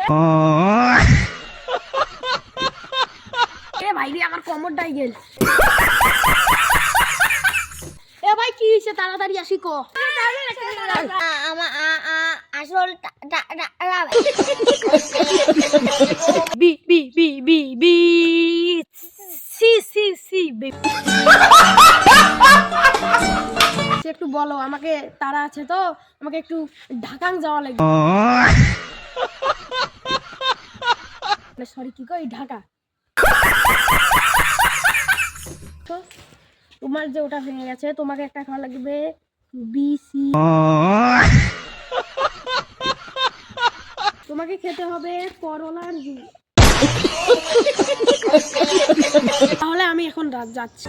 এ ভাই রে আমার কোমরটাই গেল। এ ভাই কি হইছে তাড়াতাড়ি আসি কো। আসল B B B B B C C C একটু বলো আমাকে, তারা আছে তো আমাকে একটু ঢাকাং যাওয়া লাগবে। সরি কি কই ঢাকা। তো তোমার যে ওটা ভেঙে গেছে তোমাকে একটা খাওয়া লাগবে বিসি। তোমাকে খেতে হবে করলার জুস। তাহলে আমি এখন রাত যাচ্ছি।